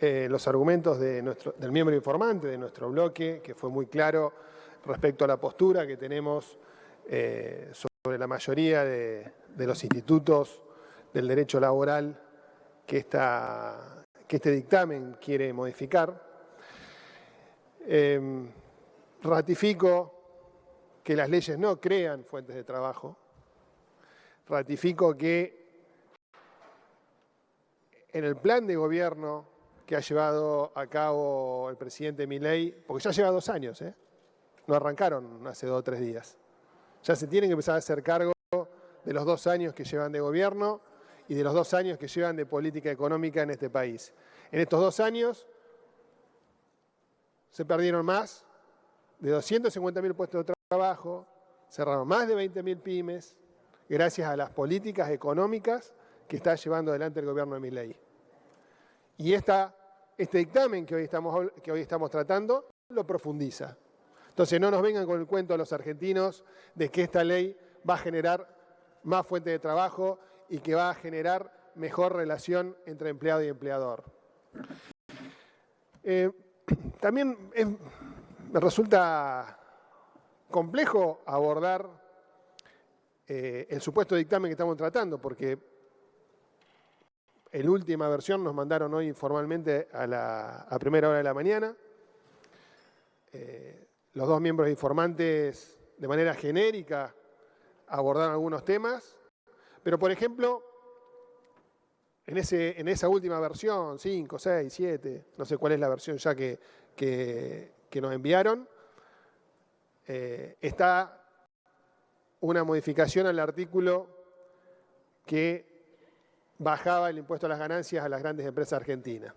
los argumentos del miembro informante de nuestro bloque, que fue muy claro respecto a la postura que tenemos sobre la mayoría de los institutos del derecho laboral que este dictamen quiere modificar. Ratifico que las leyes no crean fuentes de trabajo. Ratifico que en el plan de gobierno que ha llevado a cabo el presidente Milei, porque ya lleva 2 años, no arrancaron hace 2 o 3 días. Ya se tienen que empezar a hacer cargo de los 2 años que llevan de gobierno y de los 2 años que llevan de política económica en este país. En estos 2 años se perdieron más de 250.000 puestos de trabajo, cerraron más de 20.000 pymes, gracias a las políticas económicas que está llevando adelante el gobierno de Milei. Y este dictamen que hoy estamos tratando lo profundiza. Entonces no nos vengan con el cuento a los argentinos de que esta ley va a generar más fuentes de trabajo y que va a generar mejor relación entre empleado y empleador. También me resulta complejo abordar el supuesto dictamen que estamos tratando, porque en última versión nos mandaron hoy informalmente a primera hora de la mañana. Los 2 miembros informantes, de manera genérica, abordaron algunos temas, pero por ejemplo, en esa última versión, 5, 6, 7, no sé cuál es la versión ya que nos enviaron, está una modificación al artículo que bajaba el impuesto a las ganancias a las grandes empresas argentinas.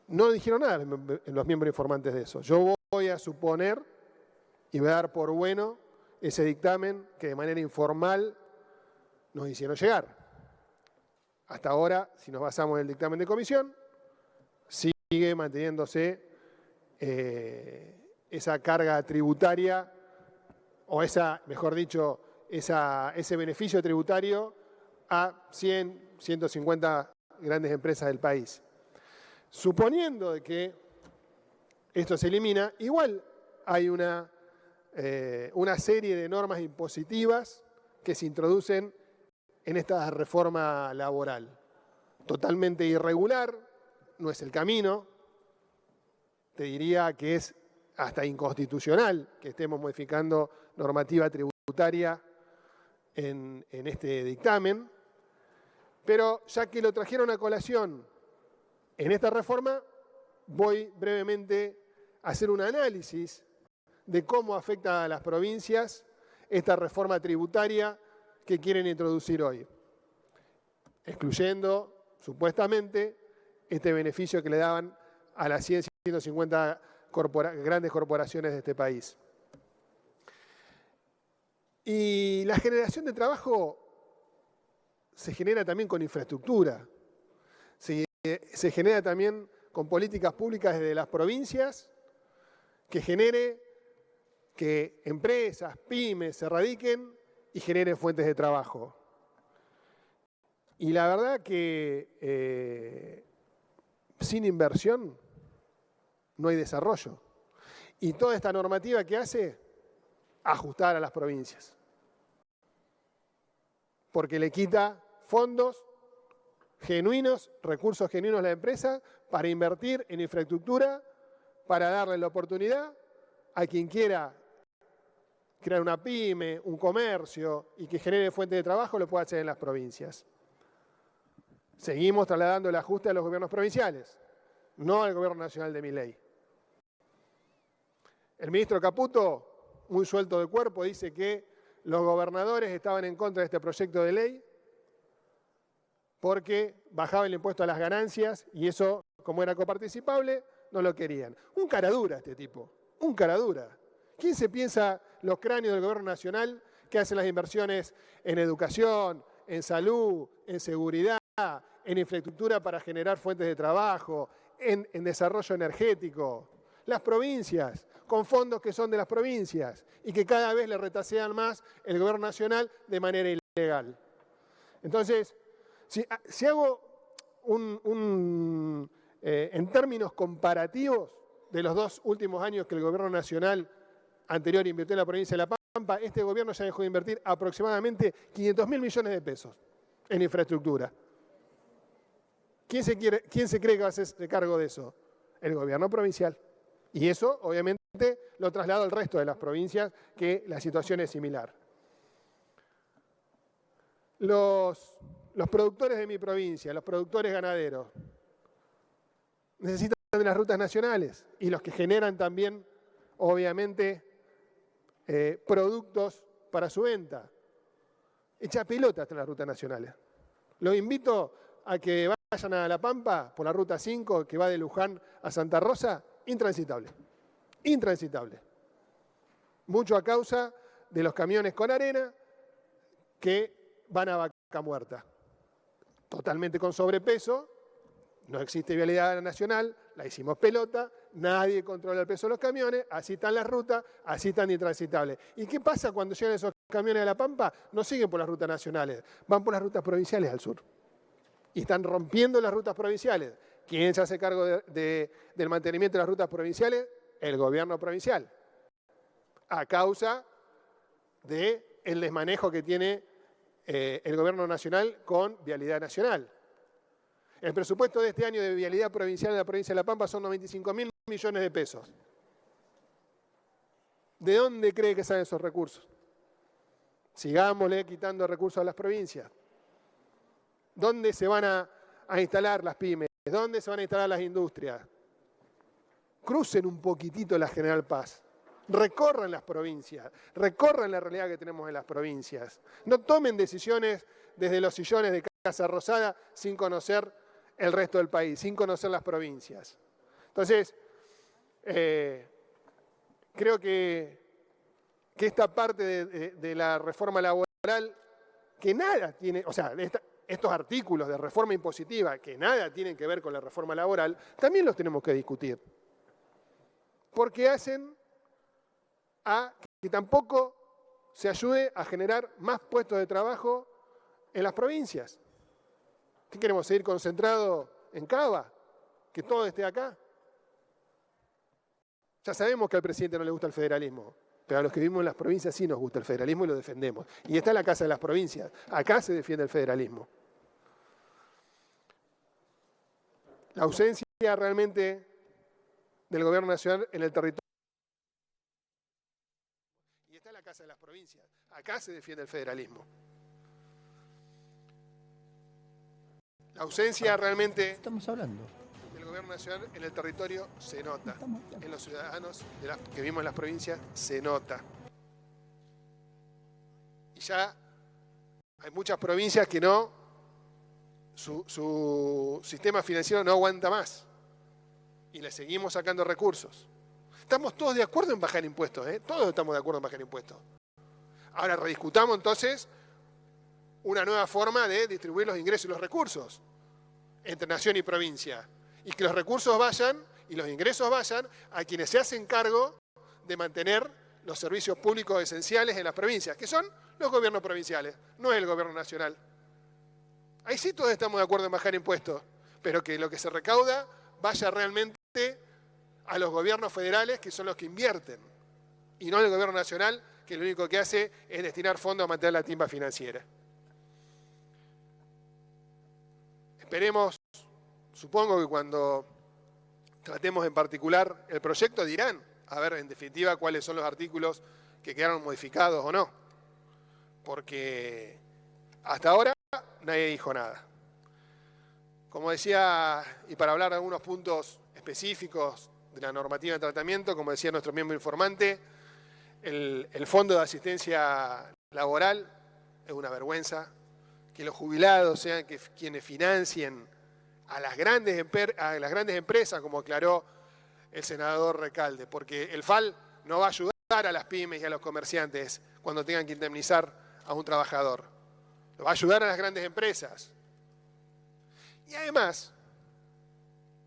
No dijeron nada los miembros informantes de eso. Yo voy a suponer y voy a dar por bueno ese dictamen que de manera informal nos hicieron llegar. Hasta ahora, si nos basamos en el dictamen de comisión, sigue manteniéndose esa carga tributaria o mejor dicho, ese beneficio tributario a 100, 150 grandes empresas del país. Suponiendo de que esto se elimina, igual hay una serie de normas impositivas que se introducen en esta reforma laboral. Totalmente irregular, no es el camino, te diría que es hasta inconstitucional que estemos modificando normativa tributaria en este dictamen, pero ya que lo trajeron a colación en esta reforma, voy brevemente a hacer un análisis de cómo afecta a las provincias esta reforma tributaria que quieren introducir hoy, excluyendo, supuestamente, este beneficio que le daban a las 100, 150 grandes corporaciones de este país. Y la generación de trabajo se genera también con infraestructura, se genera también con políticas públicas desde las provincias que genere que empresas, pymes se radiquen y generen fuentes de trabajo. Y la verdad que sin inversión no hay desarrollo. Y toda esta normativa que hace, ajustar a las provincias. Porque le quita fondos genuinos, recursos genuinos a la empresa para invertir en infraestructura, para darle la oportunidad a quien quiera crear una pyme, un comercio y que genere fuente de trabajo, lo puede hacer en las provincias. Seguimos trasladando el ajuste a los gobiernos provinciales, no al gobierno nacional de Milei. El ministro Caputo, muy suelto de cuerpo, dice que los gobernadores estaban en contra de este proyecto de ley porque bajaba el impuesto a las ganancias y eso, como era coparticipable, no lo querían. Un caradura este tipo, un caradura. ¿Quién se piensa los cráneos del gobierno nacional que hacen las inversiones en educación, en salud, en seguridad, en infraestructura para generar fuentes de trabajo, en desarrollo energético? Las provincias, con fondos que son de las provincias y que cada vez le retasean más el gobierno nacional de manera ilegal. Entonces, si hago En términos comparativos de los 2 últimos años que el gobierno nacional anterior invirtió en la provincia de La Pampa, este gobierno ya dejó de invertir aproximadamente 500.000 millones de pesos en infraestructura. ¿Quién se cree que va a hacerse cargo de eso? El gobierno provincial. Y eso, obviamente, lo traslado al resto de las provincias, que la situación es similar. Los productores de mi provincia, los productores ganaderos, necesitan de las rutas nacionales y los que generan también, obviamente, productos para su venta. Echa pelota hasta las rutas nacionales. Los invito a que vayan a La Pampa por la ruta 5 que va de Luján a Santa Rosa, intransitable. Intransitable. Mucho a causa de los camiones con arena que van a Vaca Muerta. Totalmente con sobrepeso, no existe vialidad nacional, la hicimos pelota, nadie controla el peso de los camiones, así están las rutas, así están intransitables. ¿Y qué pasa cuando llegan esos camiones a La Pampa? No siguen por las rutas nacionales, van por las rutas provinciales al sur. Y están rompiendo las rutas provinciales. ¿Quién se hace cargo del mantenimiento de las rutas provinciales? El gobierno provincial. A causa del desmanejo que tiene el gobierno nacional con vialidad nacional. El presupuesto de este año de vialidad provincial en la provincia de La Pampa son 95.000 millones de pesos. ¿De dónde cree que salen esos recursos? Sigámosle quitando recursos a las provincias. ¿Dónde se van a instalar las pymes? ¿Dónde se van a instalar las industrias? Crucen un poquitito la General Paz. Recorran las provincias, recorran la realidad que tenemos en las provincias. No tomen decisiones desde los sillones de Casa Rosada sin conocer el resto del país, sin conocer las provincias. Entonces, creo que esta parte de la reforma laboral, que nada tiene, o sea, estos artículos de reforma impositiva, que nada tienen que ver con la reforma laboral, también los tenemos que discutir. Porque hacen a que tampoco se ayude a generar más puestos de trabajo en las provincias. ¿Qué queremos? ¿Seguir concentrados en Cava? ¿Que todo esté acá? Ya sabemos que al presidente no le gusta el federalismo, pero a los que vivimos en las provincias sí nos gusta el federalismo y lo defendemos. Y está en la Casa de las Provincias. Acá se defiende el federalismo. La ausencia realmente del gobierno nacional en el territorio. Y está en la Casa de las Provincias. Acá se defiende el federalismo. La ausencia realmente estamos hablando del gobierno nacional en el territorio se nota. En los ciudadanos que vivimos en las provincias se nota. Y ya hay muchas provincias que no, su sistema financiero no aguanta más. Y le seguimos sacando recursos. Estamos todos de acuerdo en bajar impuestos, ¿eh? Todos estamos de acuerdo en bajar impuestos. Ahora rediscutamos entonces una nueva forma de distribuir los ingresos y los recursos entre nación y provincia. Y que los recursos vayan y los ingresos vayan a quienes se hacen cargo de mantener los servicios públicos esenciales en las provincias, que son los gobiernos provinciales, no es el gobierno nacional. Ahí sí todos estamos de acuerdo en bajar impuestos, pero que lo que se recauda vaya realmente a los gobiernos federales, que son los que invierten, y no al gobierno nacional, que lo único que hace es destinar fondos a mantener la timba financiera. Esperemos, supongo que cuando tratemos en particular el proyecto dirán, a ver en definitiva cuáles son los artículos que quedaron modificados o no, porque hasta ahora nadie dijo nada. Como decía, y para hablar de algunos puntos específicos de la normativa de tratamiento, como decía nuestro miembro informante, el Fondo de Asistencia Laboral es una vergüenza. Que los jubilados sean quienes financien a las grandes empresas, como aclaró el senador Recalde, porque el FAL no va a ayudar a las pymes y a los comerciantes cuando tengan que indemnizar a un trabajador. Lo va a ayudar a las grandes empresas. Y además,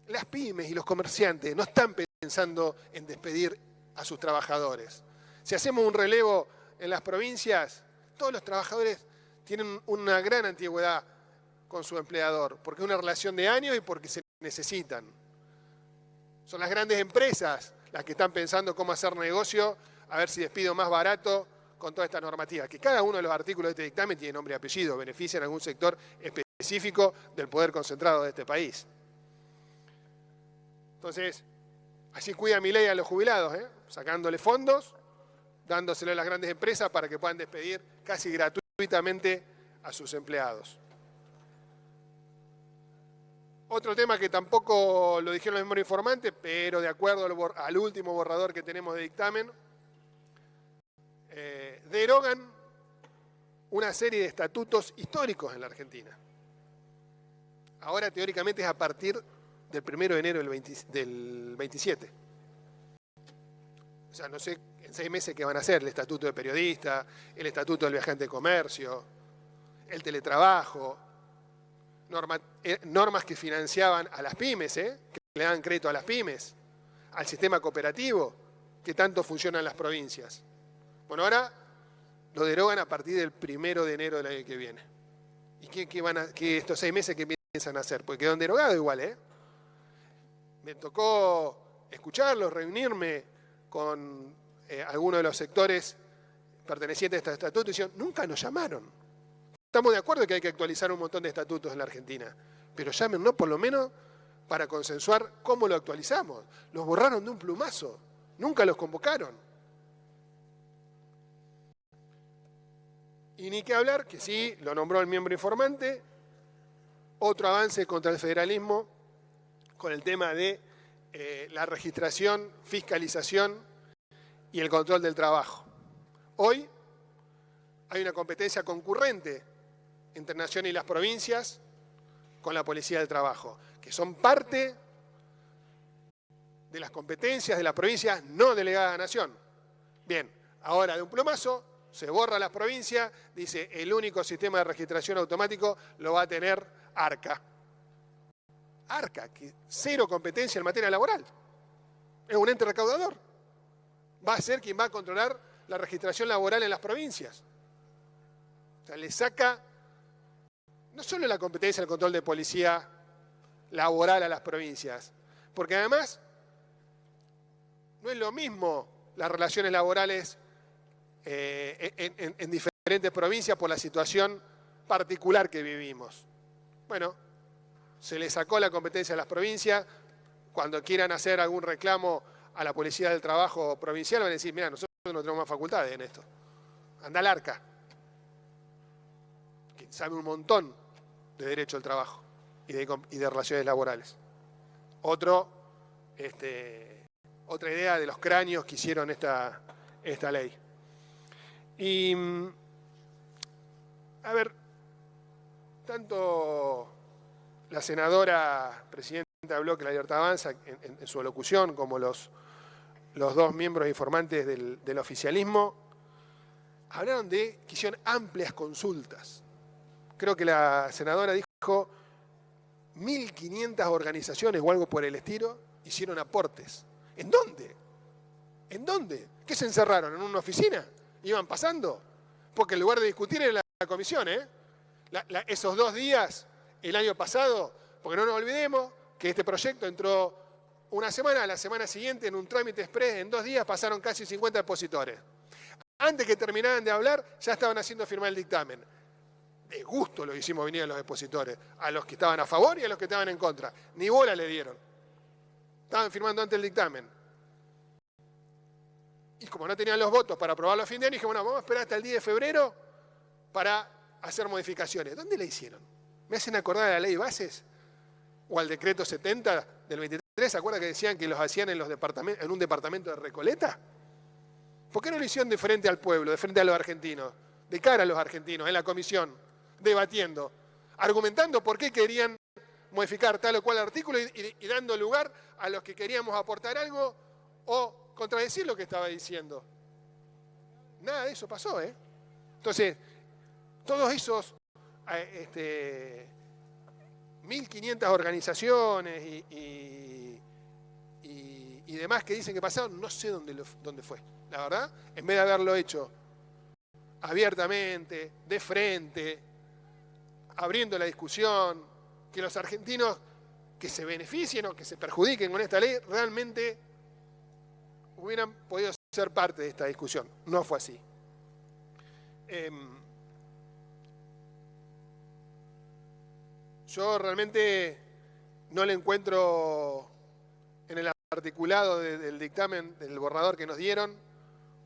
las pymes y los comerciantes no están pensando en despedir a sus trabajadores. Si hacemos un relevo en las provincias, todos los trabajadores tienen una gran antigüedad con su empleador, porque es una relación de años y porque se necesitan. Son las grandes empresas las que están pensando cómo hacer negocio, a ver si despido más barato con toda esta normativa. Que cada uno de los artículos de este dictamen tiene nombre y apellido, benefician a algún sector específico del poder concentrado de este país. Entonces, así cuida mi ley a los jubilados, sacándole fondos, dándoselo a las grandes empresas para que puedan despedir casi gratuitamente a sus empleados. Otro tema que tampoco lo dijeron los miembros informantes, pero de acuerdo al último borrador que tenemos de dictamen, derogan una serie de estatutos históricos en la Argentina. Ahora teóricamente es a partir del 1 de enero del 27. O sea, no sé en 6 meses qué van a hacer, el estatuto de periodista, el estatuto del viajante de comercio, el teletrabajo, normas que financiaban a las pymes, que le dan crédito a las pymes, al sistema cooperativo, que tanto funciona en las provincias. Bueno, ahora lo derogan a partir del 1 de enero del año que viene. ¿Y qué estos 6 meses qué piensan hacer? Porque quedaron derogados igual, Me tocó escucharlos, reunirme con algunos de los sectores pertenecientes a este estatuto y dijeron, nunca nos llamaron. Estamos de acuerdo que hay que actualizar un montón de estatutos en la Argentina, pero llámenos por lo menos para consensuar cómo lo actualizamos. Los borraron de un plumazo, nunca los convocaron. Y ni que hablar, que sí, lo nombró el miembro informante, otro avance contra el federalismo con el tema de la registración, fiscalización y el control del trabajo. Hoy hay una competencia concurrente entre Nación y las provincias con la Policía del Trabajo, que son parte de las competencias de las provincias no delegadas a Nación. Bien, ahora de un plumazo se borra las provincias, dice el único sistema de registración automático lo va a tener ARCA. ARCA, que cero competencia en materia laboral. Es un ente recaudador. Va a ser quien va a controlar la registración laboral en las provincias. O sea, le saca no solo la competencia del control de policía laboral a las provincias, porque además no es lo mismo las relaciones laborales en diferentes provincias por la situación particular que vivimos. Bueno, se le sacó la competencia a las provincias. Cuando quieran hacer algún reclamo a la Policía del Trabajo provincial, van a decir, mira, nosotros no tenemos más facultades en esto. Anda al ARCA, que sabe un montón de derecho al trabajo y de relaciones laborales. Otra idea de los cráneos que hicieron esta ley. Y, a ver, tanto la senadora presidenta del Bloque de la Libertad Avanza en su alocución, como los dos miembros informantes del oficialismo, hablaron que hicieron amplias consultas. Creo que la senadora dijo 1.500 organizaciones o algo por el estilo hicieron aportes. ¿En dónde? ¿En dónde? ¿Qué se encerraron? ¿En una oficina? ¿Iban pasando? Porque en lugar de discutir en la comisión, esos 2 días el año pasado, porque no nos olvidemos que este proyecto entró una semana, a la semana siguiente en un trámite express, en 2 días pasaron casi 50 depositores. Antes que terminaran de hablar, ya estaban haciendo firmar el dictamen. De gusto lo hicimos venir a los depositores, a los que estaban a favor y a los que estaban en contra. Ni bola le dieron. Estaban firmando antes el dictamen. Y como no tenían los votos para aprobarlo a fin de año, dije, bueno, vamos a esperar hasta el 10 de febrero para hacer modificaciones. ¿Dónde la hicieron? ¿Me hacen acordar a la ley de bases? ¿O al decreto 70 del 23? ¿Se acuerdan que decían que los hacían en un departamento de Recoleta? ¿Por qué no lo hicieron de frente al pueblo, de frente a los argentinos? De cara a los argentinos, en la comisión, debatiendo, argumentando por qué querían modificar tal o cual artículo y dando lugar a los que queríamos aportar algo o contradecir lo que estaba diciendo. Nada de eso pasó, Entonces, todos esos 1.500 organizaciones y demás que dicen que pasaron, no sé dónde fue. La verdad, en vez de haberlo hecho abiertamente, de frente, abriendo la discusión, que los argentinos que se beneficien o que se perjudiquen con esta ley realmente hubieran podido ser parte de esta discusión. No fue así. Yo realmente no le encuentro en el articulado del dictamen, del borrador que nos dieron,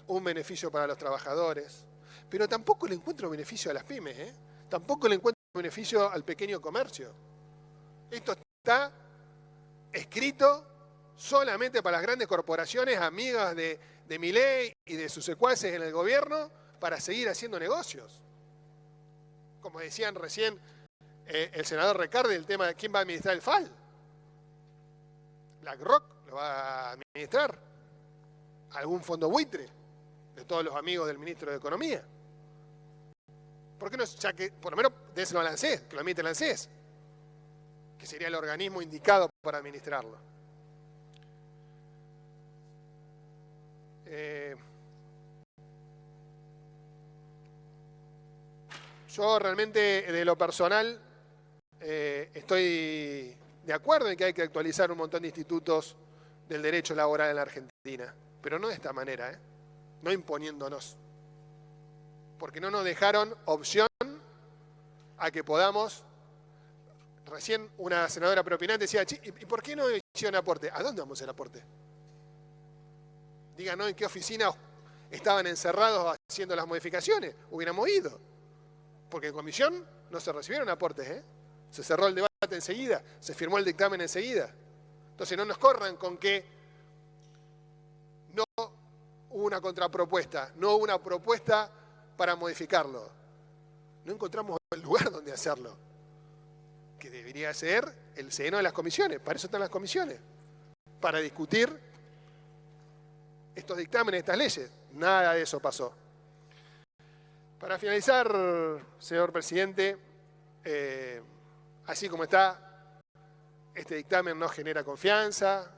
un beneficio para los trabajadores. Pero tampoco le encuentro beneficio a las pymes, ¿eh? Tampoco le encuentro beneficio al pequeño comercio. Esto está escrito solamente para las grandes corporaciones amigas de Milei y de sus secuaces en el gobierno para seguir haciendo negocios. Como decían recién el senador Recardi, el tema de quién va a administrar el FAL. BlackRock lo va a administrar. Algún fondo buitre de todos los amigos del ministro de Economía. ¿Por qué no? Ya que por lo menos déselo al ANSES, que lo admite el ANSES, que sería el organismo indicado para administrarlo. Yo realmente, de lo personal, estoy de acuerdo en que hay que actualizar un montón de institutos del derecho laboral en la Argentina, pero no de esta manera, no imponiéndonos, porque no nos dejaron opción a que podamos. Recién una senadora propinante decía, ¿y por qué no hicieron aporte? ¿A dónde vamos a hacer aporte? Díganos en qué oficina estaban encerrados haciendo las modificaciones. Hubiéramos ido. Porque en comisión no se recibieron aportes, Se cerró el debate enseguida, se firmó el dictamen enseguida. Entonces no nos corran con que no hubo una contrapropuesta, no hubo una propuesta para modificarlo. No encontramos el lugar donde hacerlo, que debería ser el seno de las comisiones. Para eso están las comisiones, para discutir estos dictámenes, estas leyes. Nada de eso pasó. Para finalizar, señor presidente, así como está, este dictamen no genera confianza,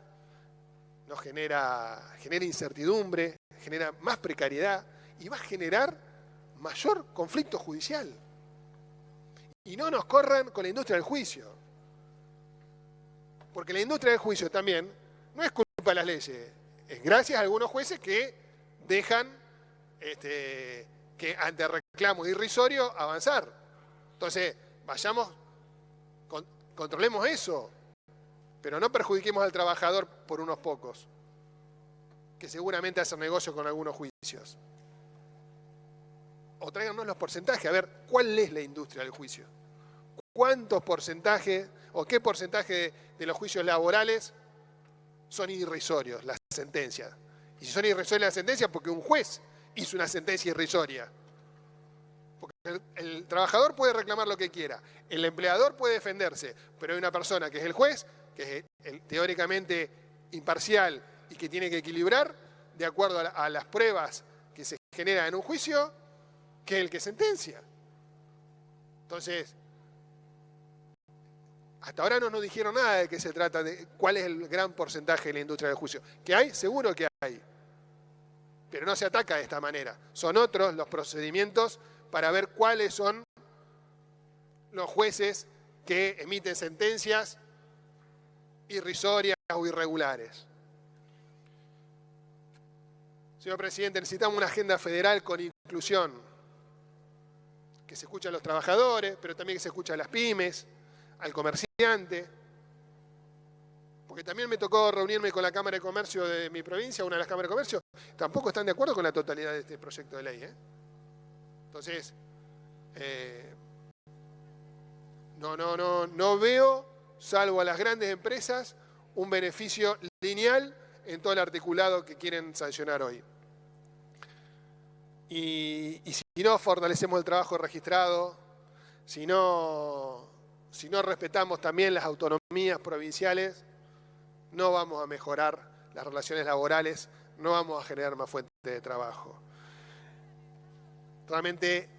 genera incertidumbre, genera más precariedad y va a generar mayor conflicto judicial. Y no nos corran con la industria del juicio. Porque la industria del juicio también no es culpa de las leyes. Es gracias a algunos jueces que dejan que ante reclamos irrisorios avanzar. Entonces, controlemos eso, pero no perjudiquemos al trabajador por unos pocos, que seguramente hacen negocio con algunos juicios. O tráiganos los porcentajes, a ver, ¿cuál es la industria del juicio? ¿Cuántos porcentajes o qué porcentaje de los juicios laborales son irrisorios, las sentencias? Y si son irrisorias las sentencias, porque un juez hizo una sentencia irrisoria. Porque el trabajador puede reclamar lo que quiera, el empleador puede defenderse, pero hay una persona que es el juez, que es teóricamente imparcial y que tiene que equilibrar de acuerdo a las pruebas que se generan en un juicio, que es el que sentencia. Entonces, hasta ahora no nos dijeron nada de qué se trata, de cuál es el gran porcentaje de la industria del juicio. ¿Que hay? Seguro que hay. Pero no se ataca de esta manera. Son otros los procedimientos para ver cuáles son los jueces que emiten sentencias irrisorias o irregulares. Señor presidente, necesitamos una agenda federal con inclusión, que se escuche a los trabajadores, pero también que se escuche a las pymes, al comerciante, porque también me tocó reunirme con la Cámara de Comercio de mi provincia, una de las cámaras de comercio, tampoco están de acuerdo con la totalidad de este proyecto de ley. Entonces, no veo, salvo a las grandes empresas, un beneficio lineal en todo el articulado que quieren sancionar hoy. Y si no fortalecemos el trabajo registrado, si no respetamos también las autonomías provinciales, no vamos a mejorar las relaciones laborales, no vamos a generar más fuentes de trabajo. Realmente